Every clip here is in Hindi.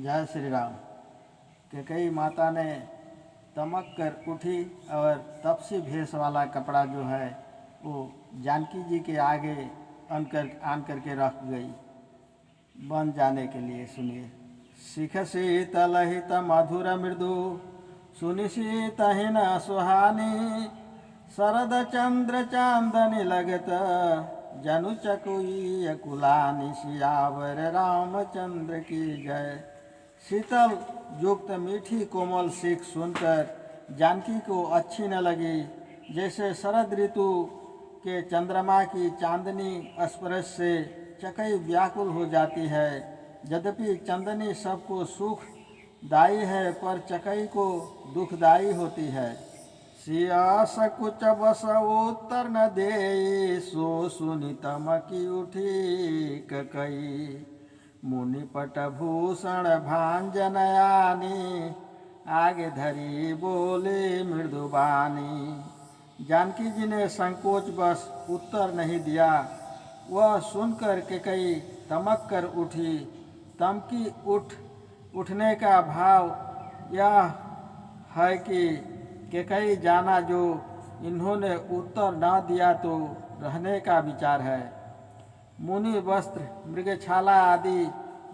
जय श्री राम। कैकेयी माता ने तमक कर उठी और तपसी भेष वाला कपड़ा जो है वो जानकी जी के आगे आन करके रख गई बन जाने के लिए। सुनिए। शिख शीतल हित मधुर मृदु सुनि शीतहीन सुहानी शरद चंद्र चांदनी लगत जनु चकुई कुलानी सियावर रामचंद्र की जय। शीतल युक्त मीठी कोमल सीख सुनकर जानकी को अच्छी न लगी। जैसे शरद ऋतु के चंद्रमा की चांदनी स्पर्श से चकई व्याकुल हो जाती है। यद्यपि चांदनी सबको सुखदायी है पर चकई को दुखदायी होती है। सियास कुच बस उत्तर न दे सो सुनि तमकी उठी कैकेयी मुनि पट भूषण भांजनयानी आगे धरी बोले मृदुबानी। जानकी जी ने संकोच बस उत्तर नहीं दिया। वह सुनकर कैकेयी तमक कर उठी। तमकी उठने का भाव यह है कि कैकेयी जाना जो इन्होंने उत्तर न दिया तो रहने का विचार है। मुनि वस्त्र मृगछाला आदि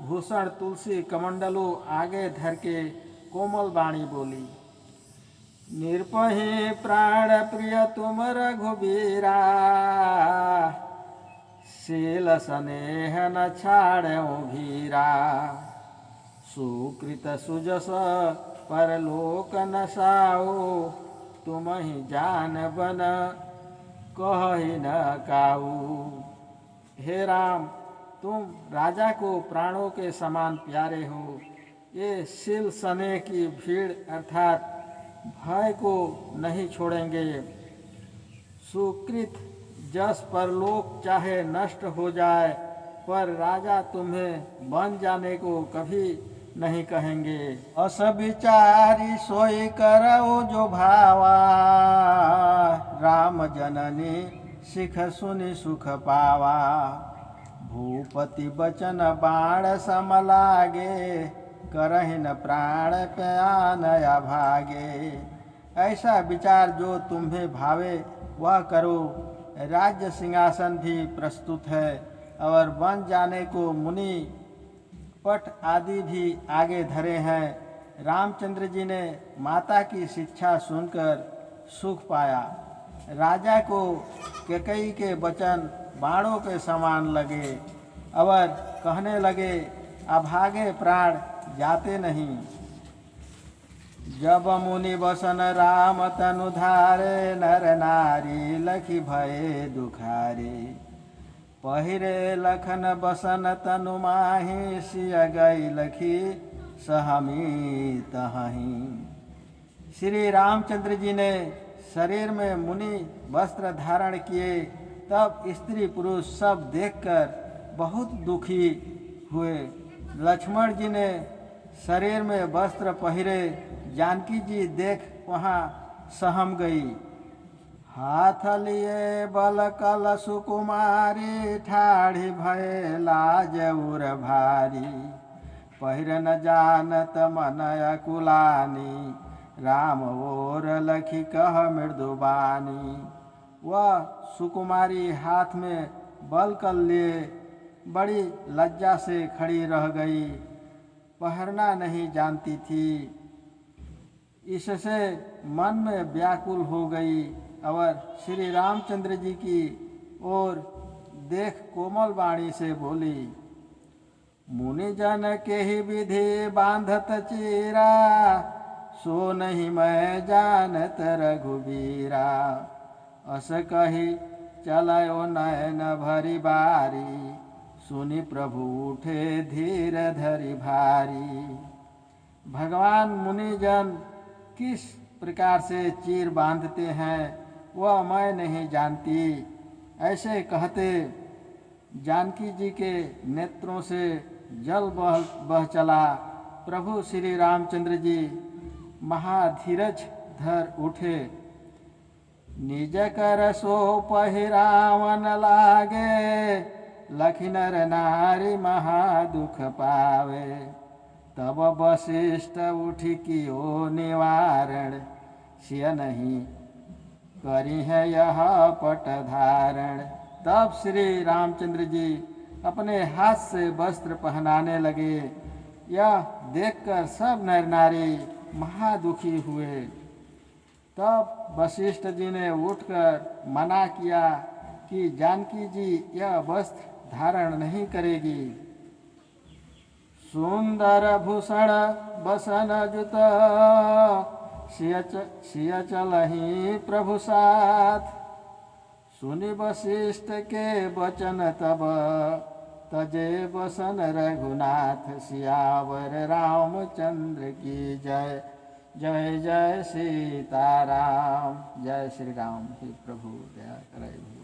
भूषण तुलसी कमंडलों आगे धर के कोमल वाणी बोली। निर्पहि प्राण प्रिय तुम रघुबीरा शील स्नेह न छाड़ो भीरा सुकृत सुजस परलोक नसाओ तुम ही जान बन कहि न काऊ। हे राम, तुम राजा को प्राणों के समान प्यारे हो। ये शील स्नेह की भीड़ अर्थात भय को नहीं छोड़ेंगे। सुकृत जस परलोक चाहे नष्ट हो जाए पर राजा तुम्हें बन जाने को कभी नहीं कहेंगे। अस विचारी सोई करो जो भावा राम जननी सिख सुनि सुख पावा। भूपति बचन बाण सम लागे करहिन प्राण प्यानया भागे। ऐसा विचार जो तुम्हें भावे वह करो। राज्य सिंहासन भी प्रस्तुत है और बन जाने को मुनि पट आदि भी आगे धरे हैं। रामचंद्र जी ने माता की शिक्षा सुनकर सुख पाया। राजा को कैकेयी के वचन बाणों के समान लगे और कहने लगे अभागे प्राण जाते नहीं। जब मुनि बसन राम तनु धारे नर नारी लखी भये दुखारे पहिरे लखन बसन तनु माही सिय गई लखी सहमी तहीं। श्री रामचंद्र जी ने शरीर में मुनि वस्त्र धारण किए तब स्त्री पुरुष सब देखकर बहुत दुखी हुए। लक्ष्मण जी ने शरीर में वस्त्र पहिरे जानकी जी देख वहाँ सहम गई। हाथ लिए बल कल सुकुमारी ठाढ़ी भय लाज उर भारी पहिर न जानत मन अकुलानी राम ओर लखी कह मृदुबानी। वह सुकुमारी हाथ में बल कल लिए बड़ी लज्जा से खड़ी रह गई। पहरना नहीं जानती थी। इससे मन में व्याकुल हो गई और श्री रामचंद्र जी की ओर देख कोमल वाणी से बोली। मुनि जन के ही विधि बांधत चीरा सो नहीं मैं जानत रघुबीरा। अस कही चलायो नयन भरी बारी सुनि प्रभु उठे धीर धरि भारी। भगवान मुनिजन किस प्रकार से चीर बांधते हैं वह मैं नहीं जानती। ऐसे कहते जानकी जी के नेत्रों से जल बह चला। प्रभु श्री रामचंद्र जी महाधीरज धर उठे। निज कर सो पहिरावन लागे लखी नर नारी महादुख पावे तब वशिष्ठ उठी कियो निवारण, सिय नहीं करी है यह पट धारण। तब श्री रामचंद्र जी अपने हाथ से वस्त्र पहनाने लगे। यह देखकर सब नर नारी महादुखी हुए। तब वशिष्ठ जी ने उठकर मना किया कि जानकी जी यह वस्त्र धारण नहीं करेगी। सुंदर भूषण बसन जुत, सिय चलहि प्रभु साथ। सुनि वशिष्ठ के वचन तब, तजे बसन रघुनाथ। सियावर रामचंद्र की जय, जय जय सीताराम। जय श्री राम। हे प्रभु दया करे।